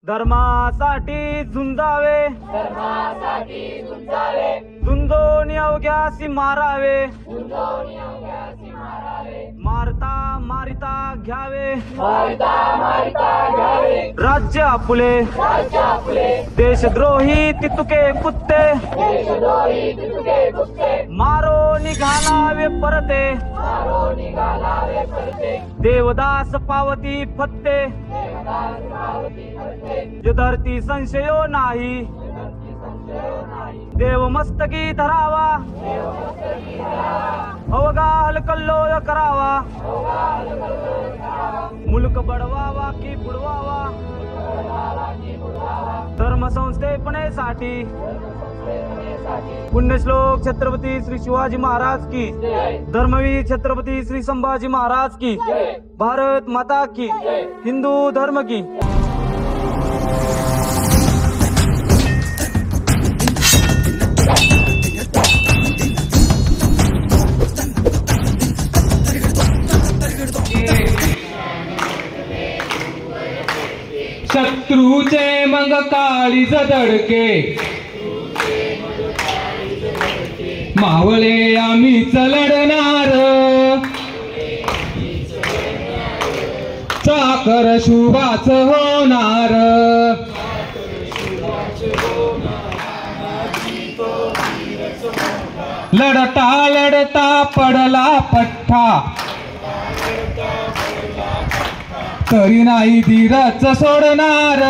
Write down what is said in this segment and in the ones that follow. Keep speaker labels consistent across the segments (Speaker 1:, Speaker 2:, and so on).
Speaker 1: धर्मासाठी झुंजावे, झुंजोनी अवघ्यासी मारावे, मारता मारिता घ्यावे, राज्य आपुले, देशद्रोही तितुके कुत्ते, मारो निघालावे परते, देवदास पावती फत्ते, जो धरती संशयो नाही, देव मस्तकी धरावा, अवघा हलकल्लोळ करावा, मुलक बडवावा की बुडवावा, धर्म संस्थेपनेसाठी पुण्यश्लोक छत्रपती श्री शिवाजी महाराज की, धर्मवीर छत्रपती श्री संभाजी महाराज की, भारत माता की, हिंदू धर्म की।
Speaker 2: शत्रूचे मग काळीज दडके, मावळे आम्हीच लढणार, चाकर शुभाच होणार, लढता लढता पडला पठ्ठा, तरी नाही धीरच सोडणार,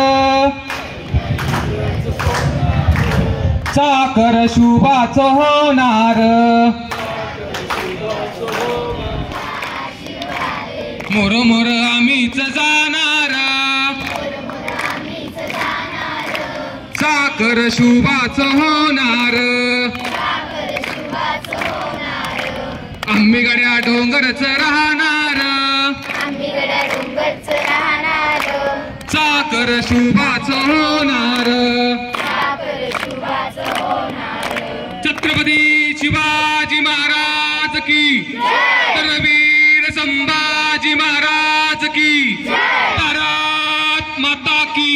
Speaker 2: चाकर शुभाच होणार, मोर मोर आम्हीच जाणार, चाकर शुभाच होणार, आम्ही गड्या डोंगरच राहणार, चाकर शुभाच होणार, छत्रपती शिवाजी महाराज की, धर्मवीर संभाजी महाराज की, भारत माता की,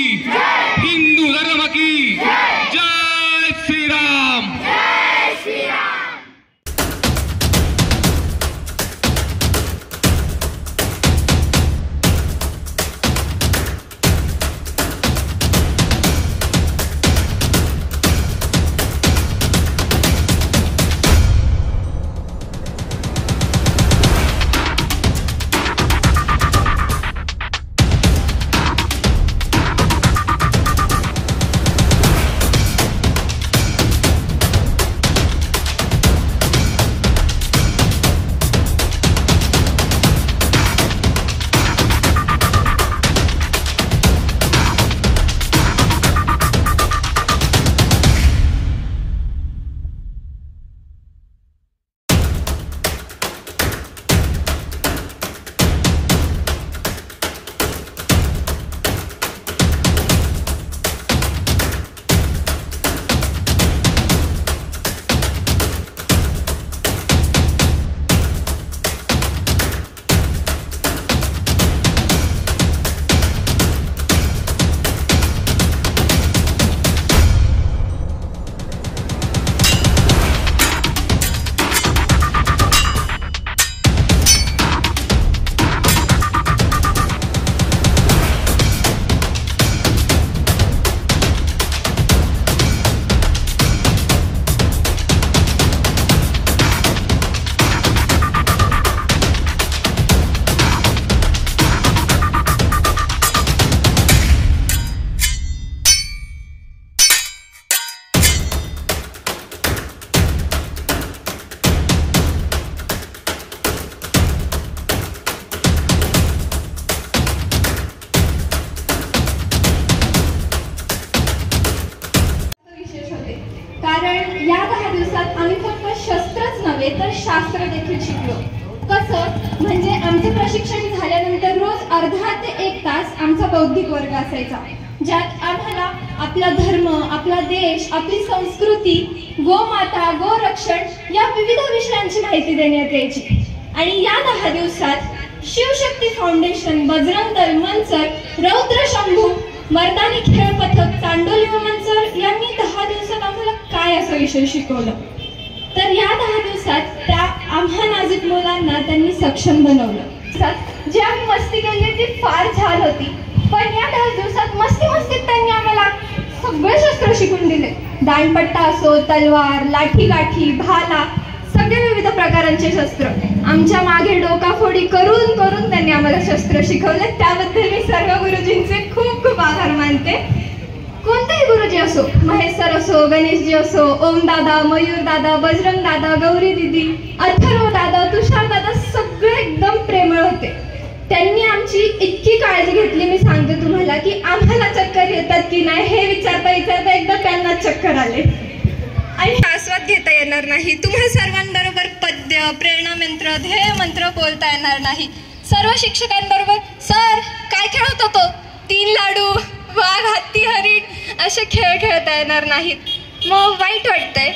Speaker 2: हिंदू धर्म की, जय श्री राम।
Speaker 3: कारण या 10 दिवसात आम्ही फक्त शस्त्रच नव्हे तर शास्त्र देखील शिकलो। कसं म्हणजे आमचे प्रशिक्षण झाल्यानंतर रोज अर्धा ते 1 तास आमचा बौद्धिक वर्ग असायचा, ज्यात आम्हाला आपला धर्म, आपला देश, आपली संस्कृती, गोमाता, गोरक्षण या विविध विषयांची माहिती देण्यात यायची। आणि या 10 दिवसात शिवशक्ती फाउंडेशन, बजरंग दल, मनसर, रौद्र शंभू मर्दानी खेळ पथक चांडोली वमनसर यांनी 10 दिवसात आम्हाला काय असं विषय शिकवलं. तर या 10 दिवसात त्या आम्हा नाजूक मुलांना त्यांनी सक्षम बनवलं. जी आम्ही मस्ती केली ती फार छान होती, पण या 10 दिवसात मस्तीत त्यांनी आम्हाला सगळे शस्त्र शिकून दिले. दांडपट्टा असो, तलवार, लाठी काठी, भाला, सगळे विविध प्रकारांचे शस्त्र. आमच्या मागे डोकाफोडी करून त्यांनी आम्हाला शस्त्र शिकवले. त्याबद्दल मी सर्व गुरुजींचे खूप आभार मानते. कोणतेही गुरुजी असो, महेश सर असो, गणेशजी असो, ओम दादा, मयूर दादा, बजरंग दादा, गौरी दिदी, अथर्व दादा, तुषार दादा, सगळे एकदम प्रेमळ होते. त्यांनी आमची इतकी काळजी घेतली, मी सांगते तुम्हाला, की आम्हाला चक्कर येतात की नाही हे विचारता एकदा त्यांना चक्कर आले. आणि आस्वाद घेता येणार नाही. तुम्हा सर्वांबरोबर पद्य, प्रेरणा मंत्र, ध्येय मंत्र बोलता येणार नाही. सर्व शिक्षकांबरोबर सर काय खेळत होतो, 3 लाडू, वाघ, हत्ती, हरिण असे खेळ खेळता येणार नाहीत. मग वाईट वाटतंय,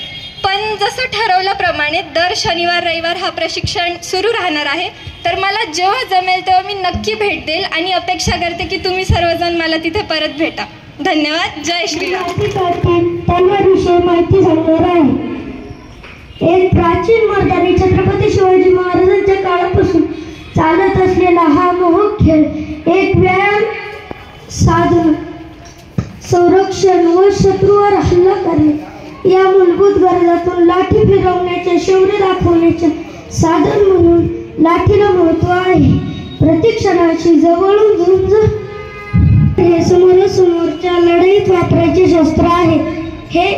Speaker 3: पण जसं ठरवल्याप्रमाणे दर शनिवार रविवार हा प्रशिक्षण सुरू राहणार आहे. तर मला जेव्हा जमेल तेव्हा मी नक्की भेट देईल आणि अपेक्षा करते की तुम्ही सर्वजण मला तिथे परत भेटा. धन्यवाद. जय श्रीराम.
Speaker 4: तलवारीविषयी माहिती सांगणार आहे. एक प्राचीन मर्दानी छत्रपती शिवाजी महाराजांच्या काळापासून चालत असलेला हा मोहक खेळ एक व्यायाम, साधन, संरक्षण व शत्रूवर हल्ला करणे या मूलभूत गरजातून लाठी फिरवण्याचे शौर्य दाखवण्याचे साधन म्हणून लाठीला महत्त्व आहे. प्रतिक्षणाची जवळून झुंज हे समोरासमोरच्या लढाईत वापरायचे शस्त्र आहे. हे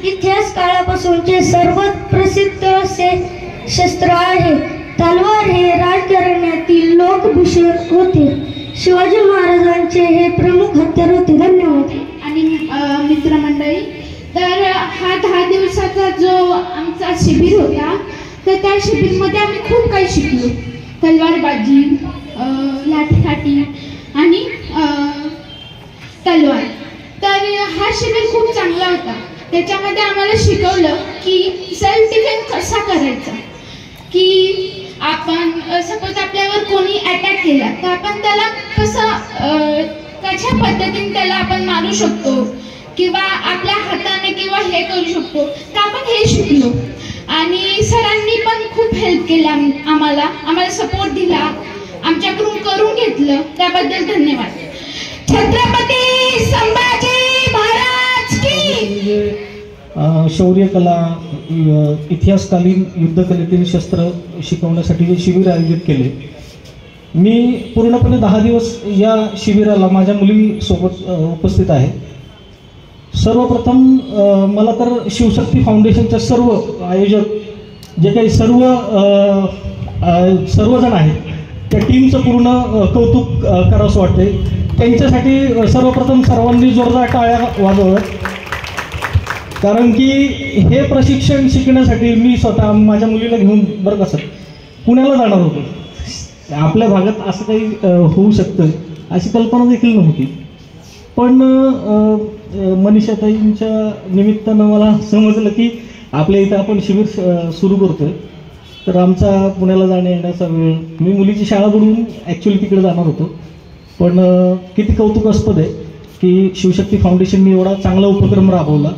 Speaker 4: इतिहास काळापासूनचे सर्वात प्रसिद्ध असे शस्त्र आहे. तलवार हे राजघराण्यातील लोकभूषण होते. शिवाजी महाराजांचे हे प्रमुख हत्यार होते. धन्यवाद.
Speaker 3: आणि मित्रमंडळी, तर हा 10 दिवसाचा जो आमचा शिबिर होता, तर त्या शिबिरमध्ये आम्ही खूप काही शिकलो. तलवारबाजी, लाठीकाठी आणि तलवार. तर हा शिबिर खूप चांगला होता. त्याच्यामध्ये आम्हाला शिकवलं की सेल्फ डिफेन्स कसा करायचा, की आपण सपोज आपल्यावर कोणी अटॅक केला तर आपण त्याला कशा पद्धतीने त्याला आपण मारू शकतो किंवा आपल्या हाताने किंवा हे करू शकतो, तर आपण हे शिकलो. आणि सरांनी पण खूप हेल्प केला आम्हाला सपोर्ट दिला, आमच्याकडून करून घेतलं, त्याबद्दल धन्यवाद. छत्रपती संभाजी महाराज की.
Speaker 5: शौर्यकला, इतिहासकालीन युद्धकलेतील शस्त्र शिकवण्यासाठी हे शिबिर आयोजित केले. मी पूर्णपणे 10 दिवस या शिबिराला माझ्या मुलीसोबत उपस्थित आहे. सर्वप्रथम मला तर शिवशक्ती फाउंडेशनच्या सर्व आयोजक जे काही सर्वजण आहेत त्या टीमचं पूर्ण कौतुक करावंसं वाटते. त्यांच्यासाठी सर्वप्रथम सर्वांनी जोरदार टाळ्या वाजवाव्यात, कारण की हे प्रशिक्षण शिकण्यासाठी मी स्वतः माझ्या मुलीला घेऊन बरं का सर पुण्याला जाणार होतो. आपल्या भागात असं काही होऊ शकतं अशी कल्पना देखील नव्हती, पण मनीषाताईंच्या निमित्तानं मला समजलं की आपल्या इथं आपण शिबिर सुरू करतोय. तर आमचा पुण्याला जाण्या येण्याचा वेळ, मी मुलीची शाळा बुडवून ॲक्च्युली तिकडे जाणार होतो, पण किती कौतुकास्पद आहे की शिवशक्ती फाउंडेशनने एवढा चांगला उपक्रम राबवला.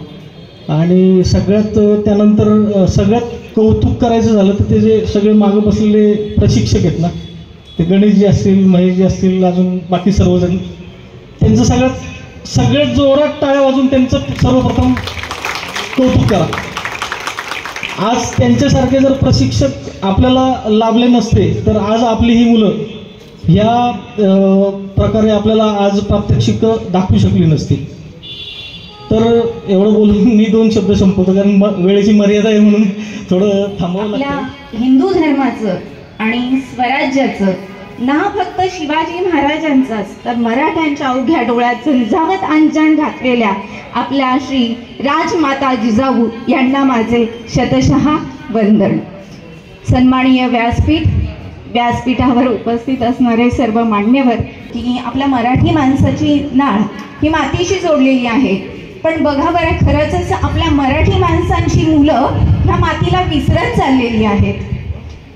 Speaker 5: आणि त्यानंतर सगळ्यात कौतुक करायचं झालं तर ते जे सगळे मागं बसलेले प्रशिक्षक आहेत ना, ते गणेशजी असतील, महेशजी असतील, अजून बाकी सर्वजण, त्यांचं सगळ्यात जोरात टाळ्या वाजून त्यांचं सर्वप्रथम कौतुक करा. आज त्यांच्यासारखे जर प्रशिक्षक आपल्याला लाभले नसते तर आज आपली ही मुलं ह्या प्रकारे आपल्याला आज प्रात्यक्षिक दाखवू शकली नसती. तर एवढं बोलून मी 2 शब्द संपवतो, कारण वेळेची मर्यादा आहे म्हणून थोडं थांबावं लागतं.
Speaker 6: आपल्या हिंदू धर्माचं आणि स्वराज्याचं नाव फक्त शिवाजी महाराजांचंच, तर मराठ्यांच्या अवघ्या डोळ्यात झंझावत अंजन घातलेल्या आपल्या श्री राजमाता जिजाऊ यांना माझे शतशः वंदन. सन्माननीय व्यासपीठावर उपस्थित असणारे सर्व मान्यवर, की आपल्या मराठी माणसाची नाळ ही मातीशी जोडलेली आहे. पण बघा बरं, खरंच आपल्या मराठी माणसांची मुलं ह्या मातीला विसरत चाललेली आहेत.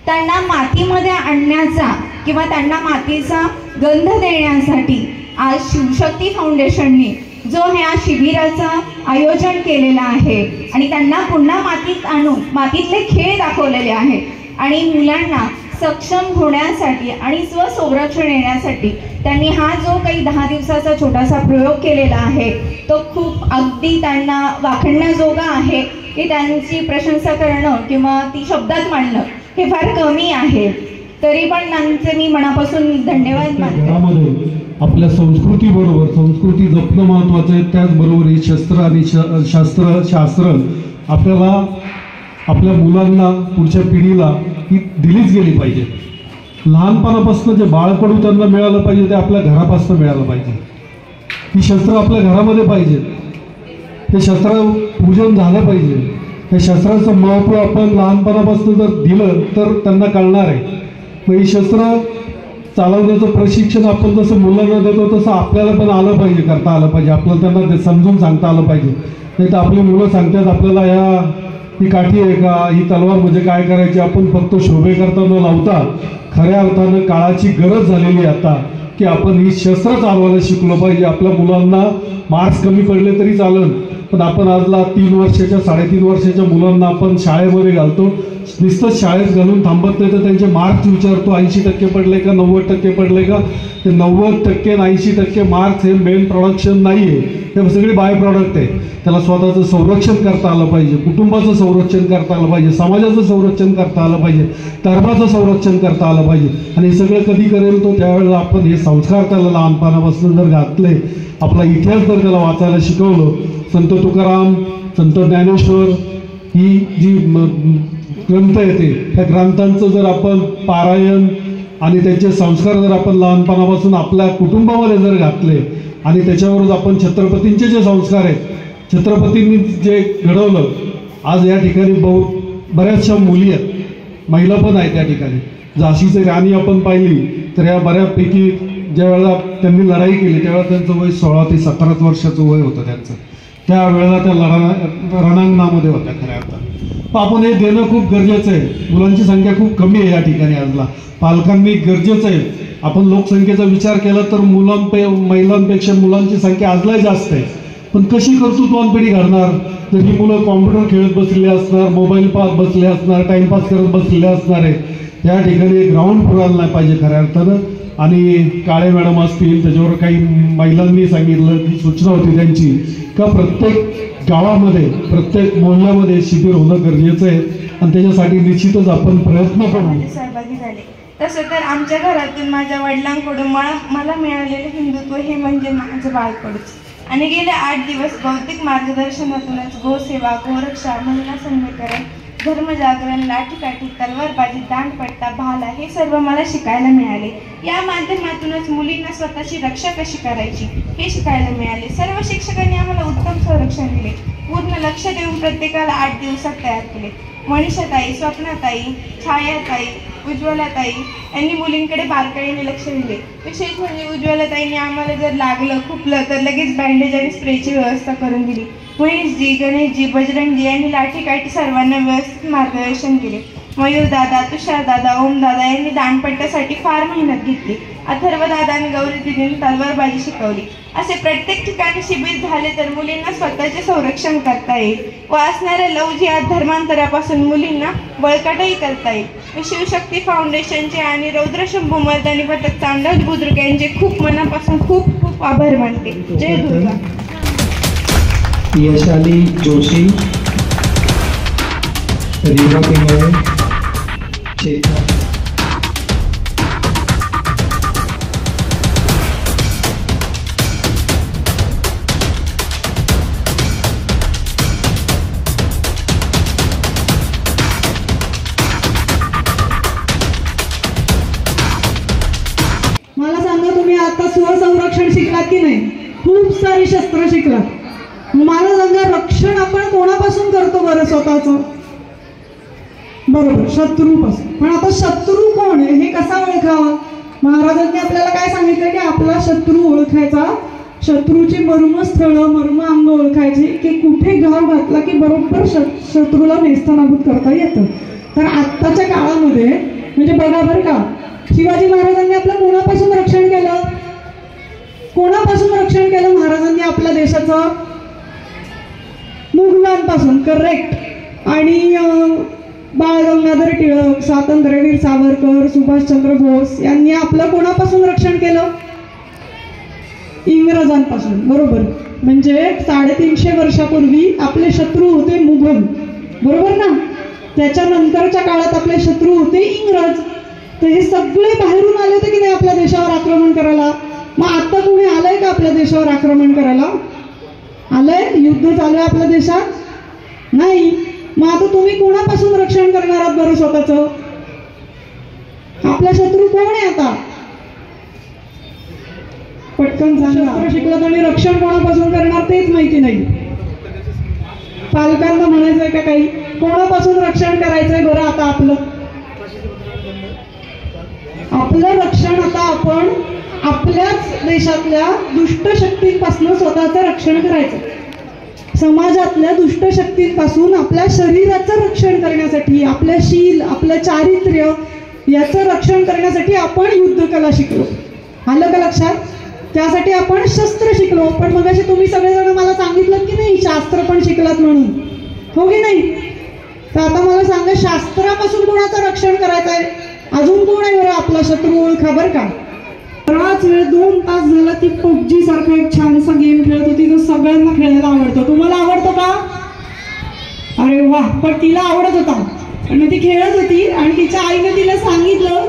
Speaker 6: त्यांना मातीमध्ये आणण्याचा किंवा त्यांना मातीचा गंध देण्यासाठी आज शिवशक्ती फाउंडेशनने जो ह्या शिबिराचं आयोजन केलेलं आहे आणि त्यांना पुन्हा मातीत आणून मातीतले खेळ दाखवलेले आहेत आणि मुलांना सक्षम होण्यासाठी आणि स्वसंरक्षण येण्यासाठी त्यांनी हा जो काही 10 दिवसाचा छोटासा प्रयोग केलेला आहे तो खूप अगदी त्यांना वाखणण्याजोगा आहे की त्यांची प्रशंसा करणं किंवा ती शब्दात मांडणं हे फार कमी आहे. तरी पण त्यांचे मी मनापासून धन्यवाद मानते.
Speaker 7: घरामध्ये आपल्या संस्कृतीबरोबर संस्कृती जपणं महत्त्वाचं आहे. त्याचबरोबर ही शस्त्र आणि शास्त्र आपल्याला आपल्या मुलांना पुढच्या पिढीला ही दिलीच गेली पाहिजे. लहानपणापासून जे बाळकडू त्यांना मिळालं पाहिजे ते आपल्या घरापासून मिळालं पाहिजे. ही शस्त्र आपल्या घरामध्ये पाहिजे. ते शस्त्र पूजन झालं पाहिजे. हे शस्त्राचं महत्त्व आपण लहानपणापासून जर दिलं तर त्यांना कळणार आहे. मग ही शस्त्र चालवण्याचं प्रशिक्षण आपण जसं मुलांना देतो तसं आपल्याला पण आलं पाहिजे, करता आलं पाहिजे. आपल्याला त्यांना ते समजून सांगता आलं पाहिजे. नाही तर आपली मुलं सांगतात आपल्याला ही काठी आहे का, ही तलवार म्हणजे काय करायची. आपण फक्त शोभेकरता न लावता खऱ्या अर्थानं काळाची गरज झालेली आता की आपण ही शस्त्र चालवायला शिकलो पाहिजे. आपल्या मुलांना मार्क्स कमी पडले तरी चालेल, पण आपण आजला 3 वर्षाच्या 3.5 वर्षाच्या मुलांना आपण शाळेमध्ये घालतो. नुसतं शाळेत घालून थांबत नाही तर त्यांचे मार्क्स विचारतो 80% पडले का 90% पडले का. ते 90% आणि 80% मार्क्स हे मेन प्रोडक्शन नाही आहे, हे सगळे बाय प्रॉडक्ट आहे. त्याला स्वतःचं संरक्षण करता आलं पाहिजे, कुटुंबाचं संरक्षण करता आलं पाहिजे, समाजाचं संरक्षण करता आलं पाहिजे, धर्माचं संरक्षण करता आलं पाहिजे. आणि हे सगळं कधी करेल तो त्यावेळेला आपण हे संस्कार त्याला लहानपणापासून जर घातले, आपला इतिहास जर त्याला वाचायला शिकवलं, संत तुकाराम, संत ज्ञानेश्वर ही जी ग्रंथ येते त्या ग्रंथांचं जर आपण पारायण आणि त्यांचे संस्कार जर आपण लहानपणापासून आपल्या कुटुंबामध्ये जर घातले आणि त्याच्यावरच आपण छत्रपतींचे जे संस्कार आहेत, छत्रपतींनी जे घडवलं, आज या ठिकाणी बऱ्याचशा मुली आहेत, महिला पण आहेत त्या ठिकाणी. झाशीची राणी आपण पाहिली तर या बऱ्यापैकी ज्या वेळेला त्यांनी लढाई केली त्यावेळेला त्यांचं वय 16 ते 17 वर्षाचं वय होतं त्यांचं. त्यावेळेला त्या रणांगणामध्ये होत्या खऱ्या अर्थानं. पण आपण हे देणं खूप गरजेचं आहे. मुलांची संख्या खूप कमी आहे या ठिकाणी आजला. पालकांनी गरजेचं आहे. आपण लोकसंख्येचा विचार केला तर महिलांपेक्षा मुलांची संख्या आजलाही जास्त आहे. पण कशी कर्तृत्ववान पिढी घडणार तर ही मुलं कॉम्प्युटर खेळत बसलेली असणार, मोबाईल पाहत बसले असणार, टाइमपास करत बसलेले असणार आहे. या ठिकाणी ग्राउंड पुरायला नाही पाहिजे खऱ्या अर्थानं. आणि काळे मॅडम असतील, त्याच्यावर काही महिलांनी सांगितलं ती सूचना होती त्यांची का प्रत्येक गावामध्ये प्रत्येक मोहल्ल्यामध्ये शिबिर होणं गरजेचं आहे आणि त्याच्यासाठी निश्चितच आपण प्रयत्न करू.
Speaker 8: सहभागी झाले. तसं तर आमच्या घरातून माझ्या वडिलांकडून मला मिळालेलं हिंदुत्व हे म्हणजे माझं बाळकडूच. आणि गेले 8 दिवस भौतिक मार्गदर्शनातूनच गोसेवा, गोरक्षा, महिला सन्मीकरण, धर्मजागरण, लाठीकाठी, तलवारबाजी, दांडपट्टा, भाला हे सर्व मला शिकायला मिळाले. या माध्यमातूनच मुलींना स्वतःची रक्षा कशी करायची हे शिकायला मिळाले. सर्व शिक्षकांनी आम्हाला उत्तम संरक्षण दिले. पूर्ण लक्ष देऊन प्रत्येकाला 8 दिवसात तयार केले. मनीषाताई, स्वप्नाताई, छायाताई, उज्ज्वलाताई यांनी मुलींकडे बारकाईने लक्ष दिले. विशेष म्हणजे उज्ज्वलाताईंनी आम्हाला जर लागलं खुपलं तर लगेच बँडेज आणि स्प्रेची व्यवस्था करून दिली. महेशजी, गणेशजी, बजरंगजी यांनी लाठीकाठी सर्वांना व्यवस्थित मार्गदर्शन केले. मयूरदादा, तुषारदादा, ओमदादा यांनी दांडपट्ट्यासाठी फार मेहनत घेतली. अथर्वदादा आणि गौरी दिदींनी तलवारबाजी शिकवली. असे प्रत्येक ठिकाणी शिबिर झाले तर मुलींना स्वतःचे संरक्षण करता येईल व असणाऱ्या लवजियात धर्मांतरापासून मुलींना बळकटही करता येईल. मी शिवशक्ती फाउंडेशनचे आणि रौद्रशंभू मर्दानी पथक चांडोली बुद्रुक यांचे खूप मनापासून खूप खूप आभार मानते. जय दुर्गा.
Speaker 9: यशाली जोशी, रीवा पिंगळे, चेतना.
Speaker 10: मला सांगा, तुम्ही आता स्वसंरक्षण शिकलात की नाही? खूप सारी शस्त्र शिकलात. मला सांगा, रक्षण आपण कोणापासून करतो बरं? स्वतःचं, बरोबर, शत्रूपासून. पण आता शत्रू कोण आहे हे कसा ओळखावा? महाराजांनी आपल्याला काय सांगितलं की आपला शत्रू ओळखायचा, शत्रूची मर्मस्थळं, मर्म अंग ओळखायची की कुठे घाव घातला की बरोबर शत्रूला नेस्तनाबूत करता येतं. तर आत्ताच्या काळामध्ये म्हणजे बघा बरं का, शिवाजी महाराजांनी आपलं कोणापासून रक्षण केलं? कोणापासून रक्षण केलं महाराजांनी आपल्या देशाचं? मुघलांपासून. करेक्ट. आणि बाळ गंगाधर टिळक, स्वातंत्र्यवीर सावरकर, सुभाषचंद्र बोस यांनी आपलं कोणापासून रक्षण केलं? इंग्रजांपासून. बरोबर. म्हणजे 350 वर्षापूर्वी आपले शत्रू होते मुघल, बरोबर ना? त्याच्यानंतरच्या काळात आपले शत्रू होते इंग्रज. तर हे सगळे बाहेरून आले होते की नाही आपल्या देशावर आक्रमण करायला? मग आता कोणी आलंय का आपल्या देशावर आक्रमण करायला? आलंय? युद्ध चालू आहे आपल्या देशात? नाही. मग आता तुम्ही कोणापासून रक्षण करणार आहात बरं स्वतःचं? आपला शत्रू कोण आहे आता? पटकन शस्त्र शिकलं आणि रक्षण कोणापासून करणार तेच माहिती नाही. पालकांना म्हणायचंय का काही? कोणापासून रक्षण करायचंय बरं आता आपलं? आपलं रक्षण आता आपण आपल्याच देशातल्या दुष्ट शक्तींपासून स्वतःचं रक्षण करायचं. समाजातल्या दुष्ट शक्तींपासून आपल्या शरीराचं रक्षण करण्यासाठी, आपल्या शील, आपलं चारित्र्य याचं रक्षण करण्यासाठी आपण युद्धकला शिकलो. आलं का लक्षात? त्यासाठी आपण शस्त्र शिकलो. पण मग असे तुम्ही सगळेजण मला सांगितलं की नाही शास्त्र पण शिकलात म्हणून, हो की नाही? तर आता मला सांगा, शास्त्रापासून कोणाचं रक्षण करायचं आहे? अजून कोण आहे बरं आपला शत्रू? ओळखा बरं का. बराच वेळ 2 तास झाला ती पबजी सारखा एक छानसा गेम खेळत होती जो सगळ्यांना खेळायला आवडतो. तुम्हाला आवडतो का? अरे वा. पण तिला आवडत होता आणि ती खेळत होती आणि तिच्या आईने तिला सांगितलं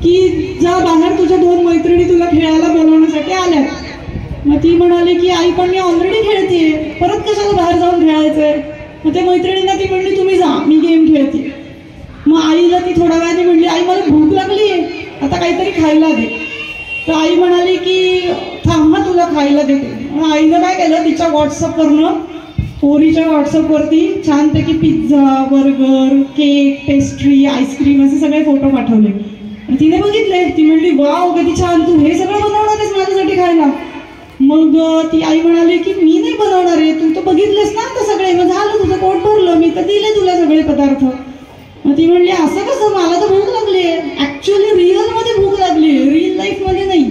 Speaker 10: की जा बाहेर, तुझ्या 2 मैत्रिणी तुला खेळायला बोलवण्यासाठी आल्यात. मग ती म्हणाली की आई पण मी ऑलरेडी खेळतेय, परत कशाला बाहेर जाऊन खेळायचंय? मग त्या मैत्रिणींना ती म्हणली तुम्ही जा, मी गेम खेळते. मग आईला ती थोड्या वेळाने म्हणली आई मला भूक लागली आहे, आता काहीतरी खायला दे. तर आई म्हणाली की थांब ना तुला खायला देते. मग आईनं काय केलं, तिच्या व्हॉट्सअपवरनं, पोरीच्या व्हॉट्सअपवरती छानपैकी pizza, burger, cake, pastry, ice cream असे सगळे फोटो पाठवले. तिने बघितले. ती म्हणली वाव किती छान, तू हे सगळं बनवणार आहेस माझ्यासाठी खायला? मग ती आई म्हणाली की मी नाही बनवणार आहे, तू तर बघितलेस ना आता सगळे, मग झालं तुझं पोट भरलं, मी तर दिले तुला सगळे पदार्थ. मग ती म्हणली असं कसं, मला तर भूक लागली आहे. ऍक्च्युअली रिअल मध्ये भूक लागली आहे, रिअल लाईफ मध्ये नाही.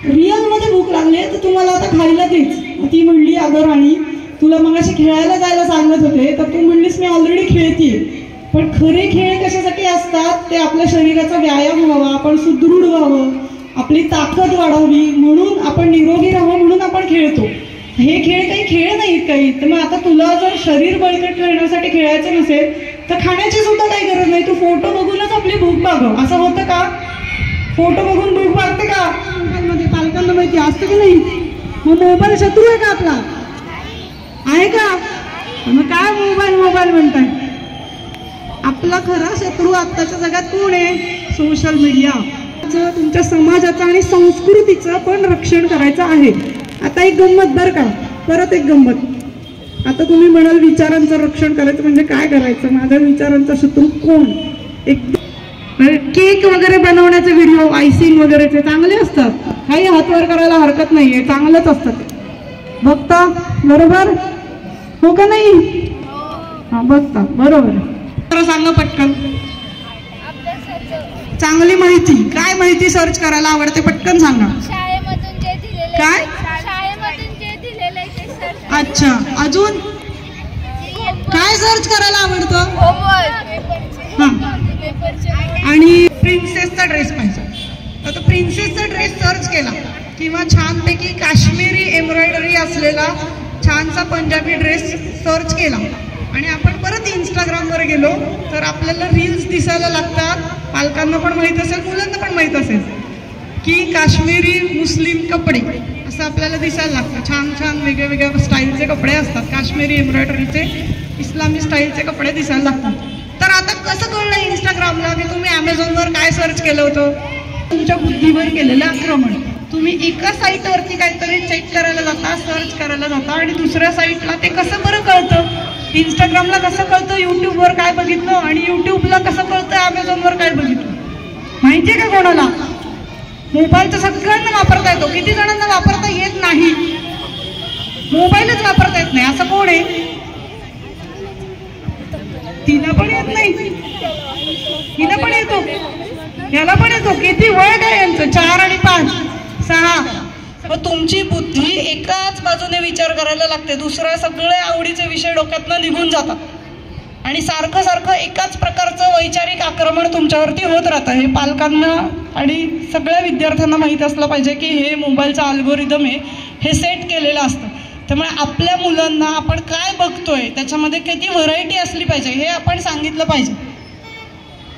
Speaker 10: रिअल मध्ये भूक लागली आहे तर तुम्हाला आता खायला देच. मग ती म्हणली अगं राणी, तुला मगाशी खेळायला जायला सांगत होते तर तू म्हणलीस मी ऑलरेडी खेळतीये. पण खरे खेळ कशासाठी असतात? ते आपल्या शरीराचा व्यायाम व्हावा, आपण सुदृढ व्हावं, आपली ताकद वाढावी, म्हणून आपण निरोगी राहावं म्हणून आपण खेळतो. हे खेळ काही खेळ नाहीत काही. तर मग आता तुला जर शरीर बळकट करण्यासाठी खेळायचं नसेल तर खाण्याची सुद्धा काही गरज नाही. तू फोटो बघूनच आपली भूक भागव. असं होतं का? फोटो बघून भूक भागते का? मोबाईलमध्ये पालकांना माहिती असतं की नाही? मग मोबाईल शत्रू आहे का आपला? आहे का? मग काय मोबाईल म्हणताय? आपला खरा शत्रू आत्ताच्या जगात कोण आहे? Social media. तुमच्या समाजाचं आणि संस्कृतीचं पण रक्षण करायचं आहे. आता एक गंमत बरं का, परत एक गंमत. आता तुम्ही म्हणाल विचारांचं रक्षण करायचं म्हणजे काय करायचं? माझ्या विचारांचा शत्रू कोण? एक केक वगैरे बनवण्याचे व्हिडिओ, आयसिंग वगैरेचे चांगले असतात, काही हातवर करायला हरकत नाहीये, चांगलंच असतं ते. बघता बरोबर हो का नाही? हा बघता बरोबर. सांगा पटकन. चांगली माहिती. काय माहिती सर्च करायला आवडते? पटकन सांगा.
Speaker 3: शाळेमधून जे दिलेले,
Speaker 10: काय?
Speaker 3: शाळेमधून जे दिलेले ते सर्च.
Speaker 10: अच्छा, अजून काय सर्च करायला आवडतं? आणि प्रिन्सेसचा ड्रेस पाहिजे. आता प्रिन्सेसचा ड्रेस सर्च केला किंवा छानपैकी काश्मीरी एम्ब्रॉयडरी असलेला छानसा पंजाबी ड्रेस सर्च केला आणि आपण परत इंस्टाग्रामवर गेलो तर आपल्याला रील्स दिसायला लागतात. पालकांना पण माहीत असेल, मुलांना पण माहीत असेल की काश्मीरी मुस्लिम कपडे असं आपल्याला दिसायला लागतं. छान छान वेगवेगळ्या स्टाईलचे कपडे असतात, काश्मीरी एम्ब्रॉयडरीचे इस्लामी स्टाईलचे कपडे दिसायला लागतात. तर आता कसं कळलं इंस्टाग्रामला की तुम्ही ॲमेझॉनवर काय सर्च केलं होतं? तुमच्या बुद्धीवर केलेलं आक्रमण. तुम्ही एका साईटवरती काहीतरी चेक करायला जाता, सर्च करायला जाता आणि दुसऱ्या साईटला ते कसं बरं कळतं? इंस्टाग्रामला कसं कळतं युट्यूबवर काय बघितलं आणि युट्यूबला कसं कळतं ॲमेझॉनवर काय बघितलं? माहितीये का कोणाला? मोबाईल तर सगळ्यांना वापरता येतो. किती जणांना वापरता येत नाही? मोबाईलच वापरता येत नाही असं कोण आहे? तिला पण येत नाही, हिला पण येतो, याला पण येतो. किती वय काय यांचं? 4 आणि 5, 6 मग तुमची बुद्धी एकाच बाजूने विचार करायला लागते, दुसऱ्या सगळे आवडीचे विषय डोक्यातनं निघून जातात आणि सारखं सारखं एकाच प्रकारचं वैचारिक आक्रमण तुमच्यावरती होत राहतं. हे पालकांना आणि सगळ्या विद्यार्थ्यांना माहीत असलं पाहिजे की हे मोबाईलचं अल्गोरिदम आहे, हे सेट केलेलं असतं. त्यामुळे आपल्या मुलांना आपण काय बघतोय त्याच्यामध्ये किती व्हरायटी असली पाहिजे हे आपण सांगितलं पाहिजे.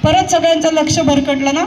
Speaker 10: परत सगळ्यांचं लक्ष भरकटलं ना.